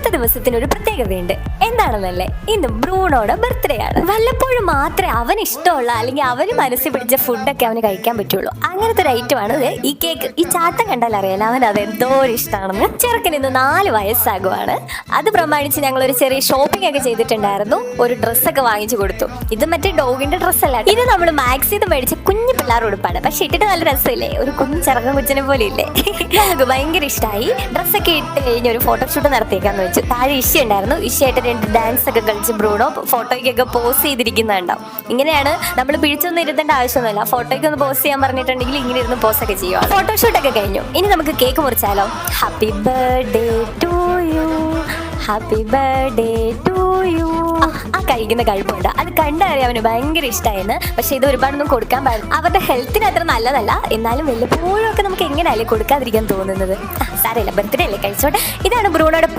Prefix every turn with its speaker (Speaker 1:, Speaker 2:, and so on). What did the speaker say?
Speaker 1: ഇന്നത്തെ ദിവസത്തിന് ഒരു പ്രത്യേകതയുണ്ട്. എന്താണെന്നല്ലേ, ഇന്ന് ബ്രൂണോയുടെ ബർത്ത്ഡേ ആണ്. വല്ലപ്പോഴും മാത്രമേ അവന് ഇഷ്ടമുള്ള അല്ലെങ്കിൽ അവന് മനസ്സിൽ പിടിച്ച ഫുഡൊക്കെ അവന് കഴിക്കാൻ പറ്റുള്ളൂ. അങ്ങനത്തെ ഒരു ഐറ്റമാണ് ഈ കേക്ക്. ഈ ചാട്ടം കണ്ടാൽ അറിയാലോ അവൻ അത് എന്തോ ഇഷ്ടമാണെന്ന്. ചെറുക്കന് ഇന്ന് 4 വയസ്സാകുവാണ്. അത് പ്രമാണിച്ച് ഞങ്ങൾ ഒരു ചെറിയ ഷോപ്പിംഗ് ഒക്കെ ചെയ്തിട്ടുണ്ടായിരുന്നു. ഒരു ഡ്രസ്സൊക്കെ വാങ്ങിച്ചു കൊടുത്തു. ഇത് മറ്റേ ഡോഗിന്റെ ഡ്രസ്സല്ല, ഇത് നമ്മൾ മാക്സിന്ന് മേടിച്ച കുഞ്ഞു പിള്ളേർ ഉടുപ്പാണ്. പക്ഷെ ഇട്ടിട്ട് നല്ല രസമില്ലേ, ഒരു കുഞ്ഞു ചെറുക്കൻ കൊച്ചിനെ പോലെ ഇല്ലേ. ഞങ്ങൾക്ക് ഭയങ്കര ഇഷ്ടമായി. ഡ്രസ്സൊക്കെ ഇട്ട് കഴിഞ്ഞ് ഒരു ഫോട്ടോഷൂട്ട് നടത്തിയേക്കാന്ന് വെച്ചു. താഴെ ഇഷ ഉണ്ടായിരുന്നു. ഇഷയായിട്ട് 2 ഡാൻസ് ഒക്കെ കളിച്ച് ബ്രൂണോ ഫോട്ടോയ്ക്കൊക്കെ പോസ്റ്റ് ചെയ്തിരിക്കുന്നുണ്ടാവും. ഇങ്ങനെയാണ്, നമ്മൾ പിടിച്ചൊന്നും ഇരുത്തേണ്ട ആവശ്യമൊന്നുമില്ല. ഫോട്ടോയ്ക്ക് ഒന്ന് പോസ്റ്റ് ചെയ്യാൻ പറഞ്ഞിട്ടുണ്ടെങ്കിൽ ഇങ്ങനെ ഇരുന്ന് പോസ്റ്റ് ഒക്കെ ചെയ്യുക. ഫോട്ടോഷൂട്ടൊക്കെ കഴിഞ്ഞു. ഇനി നമുക്ക് കേക്ക് മുറിച്ചാലോ. Happy birthday to you, happy birthday to you. ആ കഴിക്കുന്ന കഴിപ്പുണ്ട്, അത് കണ്ടറിയാം അവന് ഭയങ്കര ഇഷ്ടമായിരുന്നു. പക്ഷെ ഇത് ഒരുപാടൊന്നും കൊടുക്കാൻ പാടില്ല, അവരുടെ ഹെൽത്തിന് അത്ര നല്ലതല്ല. എന്നാലും വല്ലപ്പോഴും ഒക്കെ നമുക്ക് എങ്ങനെയല്ലേ കൊടുക്കാതിരിക്കാൻ തോന്നുന്നത്. സാരമില്ല, ബർത്ത്ഡേ അല്ലേ, കഴിച്ചോട്ടെ. ഇതാണ് ബ്രൂണോയുടെ